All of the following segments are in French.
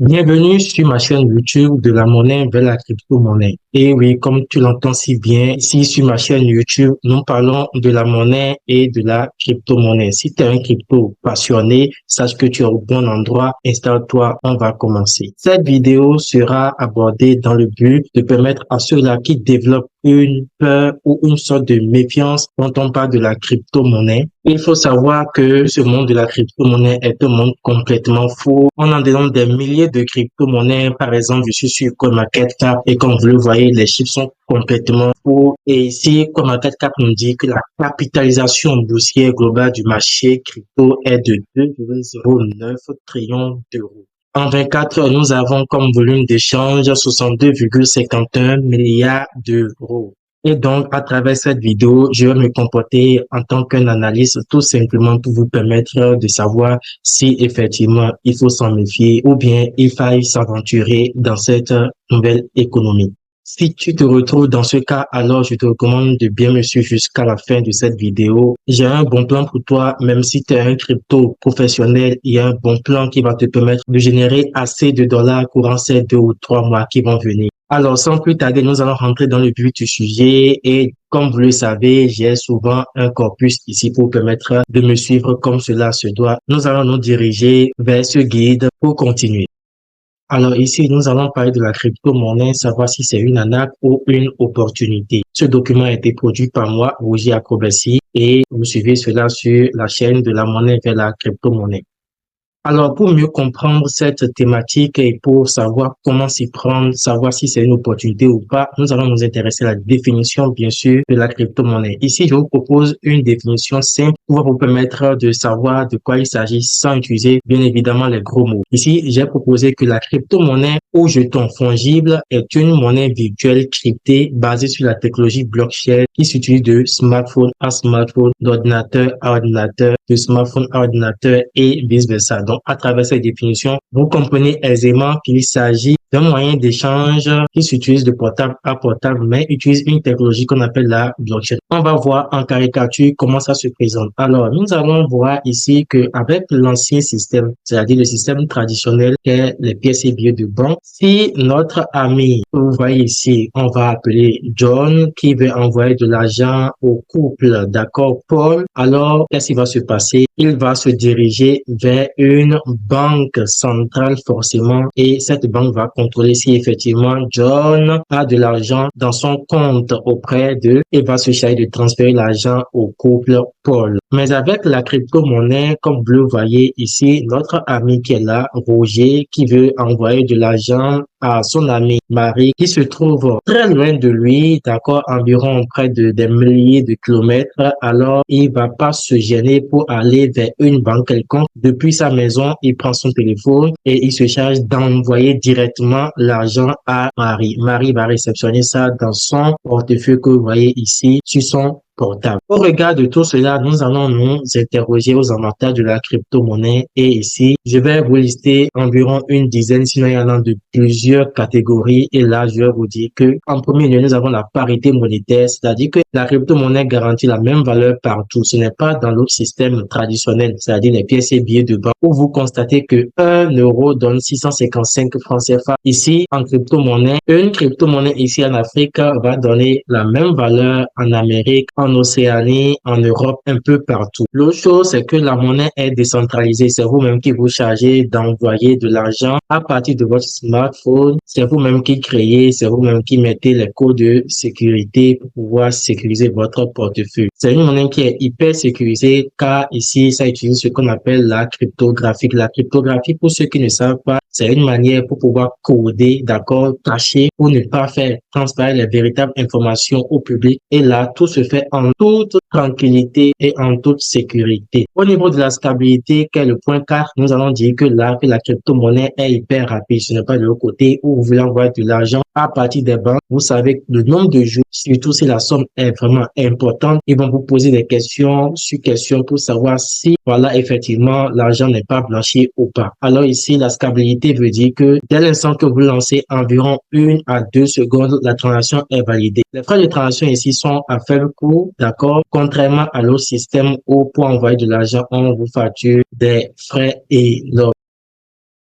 Bienvenue sur ma chaîne YouTube de la monnaie vers la crypto-monnaie. Et oui, comme tu l'entends si bien, ici sur ma chaîne YouTube, nous parlons de la monnaie et de la crypto-monnaie. Si tu es un crypto passionné, sache que tu es au bon endroit. Installe-toi, on va commencer. Cette vidéo sera abordée dans le but de permettre à ceux-là qui développent une peur ou une sorte de méfiance quand on parle de la crypto-monnaie. Il faut savoir que ce monde de la crypto-monnaie est un monde complètement faux. On en dénombre des milliers de crypto-monnaies. Par exemple, je suis sur CoinMarketCap et comme vous le voyez, les chiffres sont complètement faux. Et ici, CoinMarketCap nous dit que la capitalisation boursière globale du marché crypto est de 2,09 trillions d'euros. En 24 heures, nous avons comme volume d'échange 62,51 milliards d'euros. Et donc, à travers cette vidéo, je vais me comporter en tant qu'un analyste, tout simplement pour vous permettre de savoir si effectivement il faut s'en méfier ou bien il faille s'aventurer dans cette nouvelle économie. Si tu te retrouves dans ce cas, alors je te recommande de bien me suivre jusqu'à la fin de cette vidéo. J'ai un bon plan pour toi, même si tu es un crypto professionnel, il y a un bon plan qui va te permettre de générer assez de dollars courant ces 2 ou 3 mois qui vont venir. Alors, sans plus tarder, nous allons rentrer dans le but du sujet et comme vous le savez, j'ai souvent un corpus ici pour permettre de me suivre comme cela se doit. Nous allons nous diriger vers ce guide pour continuer. Alors ici, nous allons parler de la crypto-monnaie, savoir si c'est une arnaque ou une opportunité. Ce document a été produit par moi, Roger Acrobatie, et vous suivez cela sur la chaîne de la monnaie vers la crypto-monnaie. Alors, pour mieux comprendre cette thématique et pour savoir comment s'y prendre, savoir si c'est une opportunité ou pas, nous allons nous intéresser à la définition, bien sûr, de la crypto-monnaie. Ici, je vous propose une définition simple pour vous permettre de savoir de quoi il s'agit sans utiliser, bien évidemment, les gros mots. Ici, j'ai proposé que la crypto-monnaie ou jeton fongible est une monnaie virtuelle cryptée basée sur la technologie blockchain qui s'utilise de smartphone à smartphone, d'ordinateur à ordinateur, de smartphone à ordinateur et vice-versa. Donc, à travers cette définition, vous comprenez aisément qu'il s'agit d'un moyen d'échange qui s'utilise de portable à portable, mais utilise une technologie qu'on appelle la blockchain. On va voir en caricature comment ça se présente. Alors, nous allons voir ici que avec l'ancien système, c'est-à-dire le système traditionnel qu'est les pièces et billets de banque, si notre ami, vous voyez ici, on va appeler John, qui veut envoyer de l'argent au couple, d'accord, Paul, alors qu'est-ce qui va se passer? Il va se diriger vers une banque centrale forcément et cette banque va contrôler si effectivement John a de l'argent dans son compte auprès d'eux et va se charger de transférer l'argent au couple Paul. Mais avec la crypto-monnaie, comme vous le voyez ici, notre ami qui est là, Roger, qui veut envoyer de l'argent à son ami Marie, qui se trouve très loin de lui, d'accord, environ près de des milliers de kilomètres, alors il va pas se gêner pour aller vers une banque quelconque. Depuis sa maison, il prend son téléphone et il se charge d'envoyer directement l'argent à Marie. Marie va réceptionner ça dans son portefeuille que vous voyez ici sur son portable. Au regard de tout cela, nous allons nous interroger aux avantages de la crypto-monnaie et ici, je vais vous lister environ une dizaine, sinon il y en a de plusieurs catégories et là, je vais vous dire que en premier lieu, nous avons la parité monétaire, c'est-à-dire que la crypto-monnaie garantit la même valeur partout. Ce n'est pas dans l'autre système traditionnel, c'est-à-dire les pièces et billets de banque où vous constatez que 1 euro donne 655 francs CFA. Ici, en crypto-monnaie, une crypto-monnaie ici en Afrique va donner la même valeur en Amérique, en Océanie, en Europe, un peu partout. L'autre chose, c'est que la monnaie est décentralisée. C'est vous-même qui vous chargez d'envoyer de l'argent à partir de votre smartphone. C'est vous-même qui créez, c'est vous-même qui mettez les codes de sécurité pour pouvoir sécuriser votre portefeuille. C'est une monnaie qui est hyper sécurisée car ici, ça utilise ce qu'on appelle la cryptographie. La cryptographie, pour ceux qui ne savent pas, c'est une manière pour pouvoir coder, d'accord, cacher, pour ne pas faire transparaître les véritables informations au public. Et là, tout se fait en toute tranquillité et en toute sécurité. Au niveau de la stabilité, qui est le point 4, nous allons dire que là, que la crypto-monnaie est hyper rapide. Ce n'est pas de l'autre côté où vous voulez envoyer de l'argent à partir des banques. Vous savez que le nombre de jours, surtout si la somme est vraiment importante, ils vont vous poser des questions sur questions pour savoir si, voilà, effectivement, l'argent n'est pas blanchi ou pas. Alors ici, la stabilité veut dire que dès l'instant que vous lancez environ 1 à 2 secondes, la transaction est validée. Les frais de transaction ici sont à faible coût, d'accord, contrairement à l'autre système où pour envoyer de l'argent, on vous facture des frais énormes.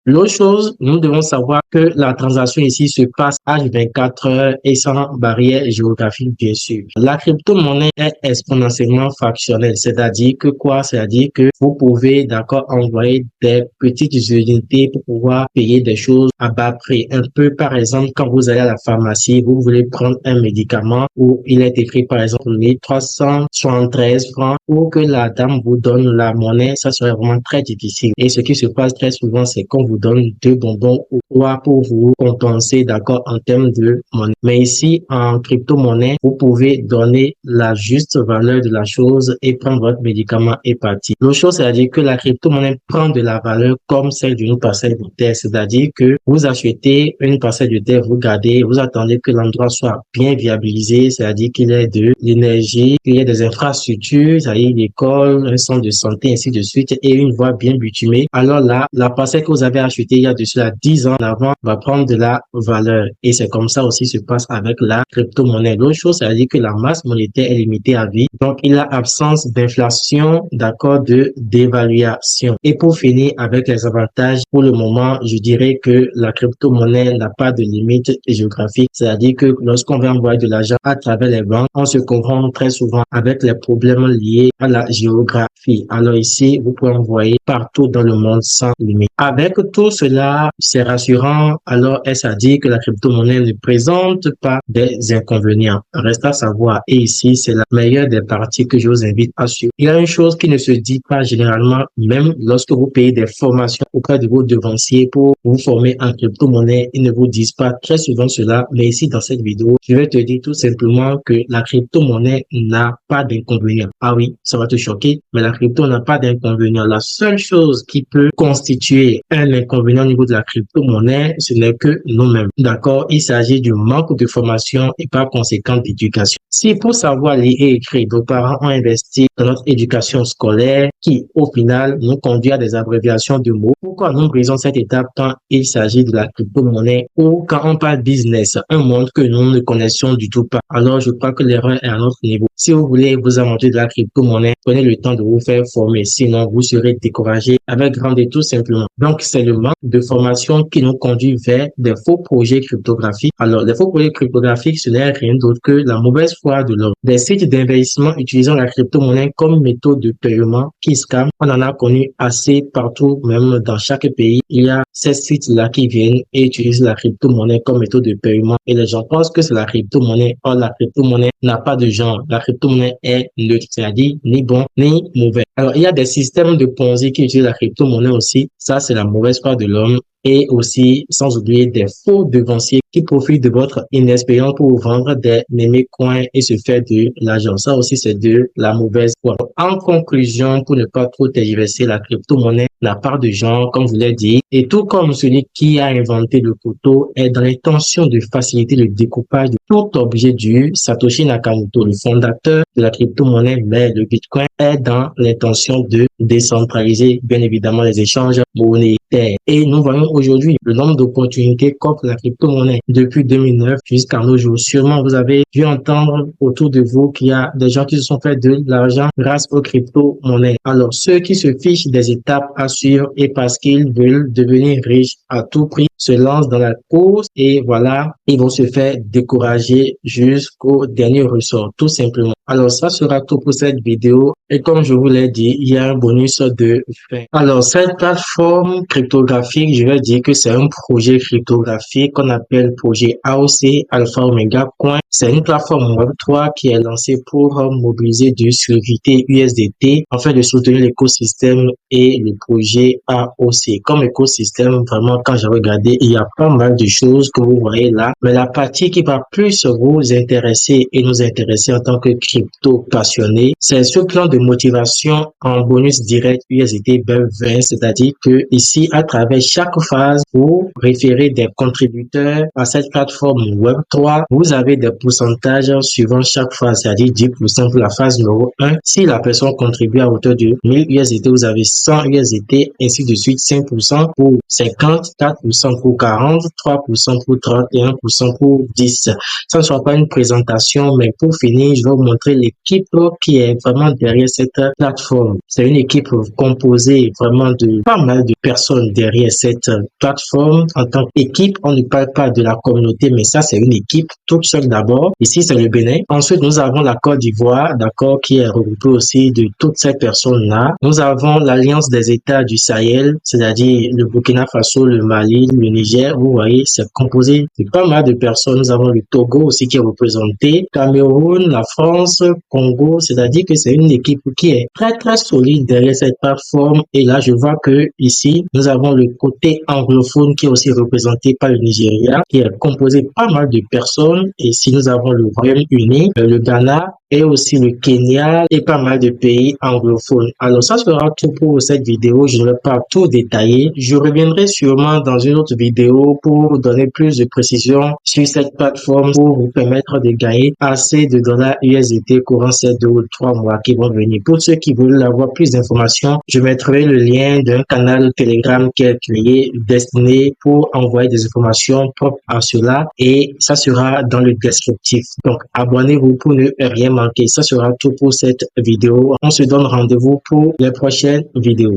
L'autre chose, nous devons savoir que la transaction ici se passe à 24 heures et sans barrière géographique, bien sûr. La crypto-monnaie est exponentiellement fractionnelle, c'est-à-dire que quoi? C'est-à-dire que vous pouvez, d'accord, envoyer des petites unités pour pouvoir payer des choses à bas prix. Un peu, par exemple, quand vous allez à la pharmacie, vous voulez prendre un médicament où il est écrit, par exemple, 1373 francs, pour que la dame vous donne la monnaie, ça serait vraiment très difficile. Et ce qui se passe très souvent, c'est qu'on vous donne deux bonbons ou trois pour vous compenser, d'accord, en termes de monnaie. Mais ici, en crypto-monnaie, vous pouvez donner la juste valeur de la chose et prendre votre médicament et partir. L'autre chose, c'est-à-dire que la crypto-monnaie prend de la valeur comme celle d'une parcelle de terre. C'est-à-dire que vous achetez une parcelle de terre, vous gardez, vous attendez que l'endroit soit bien viabilisé, c'est-à-dire qu'il y ait de l'énergie, qu'il y ait des infrastructures, c'est-à-dire l'école, un centre de santé, ainsi de suite, et une voie bien bitumée. Alors là, la parcelle que vous avez achetée il y a de cela 10 ans avant va prendre de la valeur. Et c'est comme ça aussi se passe avec la crypto-monnaie. L'autre chose, c'est-à-dire que la masse monétaire est limitée à vie. Donc, il y a absence d'inflation, d'accord, de dévaluation. Et pour finir avec les avantages, pour le moment, je dirais que la crypto-monnaie n'a pas de limite géographique. C'est-à-dire que lorsqu'on veut envoyer de l'argent à travers les banques, on se confronte très souvent avec les problèmes liés à la géographie. Alors ici, vous pouvez envoyer partout dans le monde sans limite. Avec tout cela, c'est rassurant. Alors, est-ce à dire que la crypto-monnaie ne présente pas des inconvénients? Reste à savoir. Et ici, c'est la meilleure des parties que je vous invite à suivre. Il y a une chose qui ne se dit pas généralement, même lorsque vous payez des formations auprès de vos devanciers pour vous former en crypto-monnaie, ils ne vous disent pas très souvent cela. Mais ici, dans cette vidéo, je vais te dire tout simplement que la crypto-monnaie n'a pas d'inconvénients. Ah oui, ça va te choquer, mais la crypto n'a pas d'inconvénients. La seule chose qui peut constituer un inconvénient au niveau de la crypto-monnaie, ce n'est que nous-mêmes. D'accord? Il s'agit du manque de formation et par conséquent d'éducation. Si pour savoir lire et écrire, nos parents ont investi dans notre éducation scolaire qui, au final, nous conduit à des abréviations de mots, pourquoi nous brisons cette étape quand il s'agit de la crypto-monnaie ou quand on parle business, un monde que nous ne connaissions du tout pas? Alors, je crois que l'erreur est à notre niveau. Si vous voulez vous aventurer de la crypto-monnaie, prenez le temps de vous faire former. Sinon, vous serez découragé avec grand détour simplement. Donc, c'est le manque de formation qui nous conduit vers des faux projets cryptographiques. Alors, les faux projets cryptographiques, ce n'est rien d'autre que la mauvaise foi de l'homme. Des sites d'investissement utilisant la crypto-monnaie comme méthode de paiement qui scam, on en a connu assez partout, même dans chaque pays. Il y a ces sites-là qui viennent et utilisent la crypto-monnaie comme méthode de paiement et les gens pensent que c'est la crypto-monnaie. Or, la crypto-monnaie n'a pas de genre. La crypto-monnaie est neutre, c'est-à-dire ni bon ni mauvais. Alors, il y a des systèmes de Ponzi qui utilisent la crypto-monnaie aussi. Ça, c'est la mauvaise foi de l'homme. Et aussi, sans oublier des faux devanciers qui profitent de votre inexpérience pour vous vendre des mémés coins et se faire de l'argent. Ça aussi, c'est de la mauvaise foi. En conclusion, pour ne pas trop tergiverser, la crypto-monnaie n'a pas de genre, comme je vous l'ai dit. Et tout comme celui qui a inventé le couteau est dans l'intention de faciliter le découpage de tout objet du Satoshi Nakamoto, le fondateur de la crypto-monnaie, mais le Bitcoin est dans l'intention de décentraliser, bien évidemment, les échanges monétaires. Et nous voyons aujourd'hui le nombre d'opportunités qu'offre la crypto-monnaie depuis 2009 jusqu'à nos jours. Sûrement, vous avez dû entendre autour de vous qu'il y a des gens qui se sont fait de l'argent grâce aux crypto-monnaies. Alors, ceux qui se fichent des étapes à suivre et parce qu'ils veulent devenir riches à tout prix, se lancent dans la course et voilà, ils vont se faire décourager jusqu'au dernier ressort, tout simplement. Alors, ça sera tout pour cette vidéo. Et comme je vous l'ai dit, il y a un bonus de fin. Alors, cette plateforme cryptographique, je vais dire que c'est un projet cryptographique qu'on appelle projet AOC, Alpha Omega Coin. C'est une plateforme Web3 qui est lancée pour mobiliser du sécurité USDT afin de soutenir l'écosystème et le projet AOC. Comme écosystème, vraiment, quand j'ai regardé, il y a pas mal de choses que vous voyez là. Mais la partie qui va plus vous intéresser et nous intéresser en tant que crypto passionné, c'est ce plan de motivation en bonus direct USDT BEP20, c'est-à-dire que ici, à travers chaque phase, vous référez des contributeurs à cette plateforme Web3. Vous avez des pourcentages suivant chaque phase, c'est-à-dire 10% pour la phase numéro 1. Si la personne contribue à hauteur de 1000 USDT, vous avez 100 USDT, ainsi de suite, 5% pour 50, 4% pour 40, 3% pour 30 et 1% pour 10. Ça ne sera pas une présentation, mais pour finir, je vais vous montrer l'équipe qui est vraiment derrière derrière cette plateforme. C'est une équipe composée vraiment de pas mal de personnes derrière cette plateforme. En tant qu'équipe, on ne parle pas de la communauté, mais ça, c'est une équipe toute seule d'abord. Ici, c'est le Bénin. Ensuite, nous avons la Côte d'Ivoire, d'accord, qui est regroupée aussi de toutes ces personnes-là. Nous avons l'Alliance des États du Sahel, c'est-à-dire le Burkina Faso, le Mali, le Niger. Vous voyez, c'est composé de pas mal de personnes. Nous avons le Togo aussi qui est représenté, Cameroun, la France, Congo, c'est-à-dire que c'est une équipe qui est très très solide derrière cette plateforme. Et là, je vois que ici, nous avons le côté anglophone qui est aussi représenté par le Nigeria, qui est composé pas mal de personnes. Et ici, nous avons le Royaume-Uni, le Ghana, et aussi le Kenya et pas mal de pays anglophones. Alors ça sera tout pour cette vidéo, je ne vais pas tout détailler. Je reviendrai sûrement dans une autre vidéo pour donner plus de précision sur cette plateforme pour vous permettre de gagner assez de dollars USDT courant ces 2 ou 3 mois qui vont venir. Pour ceux qui veulent avoir plus d'informations, je mettrai le lien d'un canal Telegram qui est créé destiné pour envoyer des informations propres à cela et ça sera dans le descriptif. Donc abonnez-vous pour ne rien manquer. Ça sera tout pour cette vidéo. On se donne rendez-vous pour les prochaines vidéos.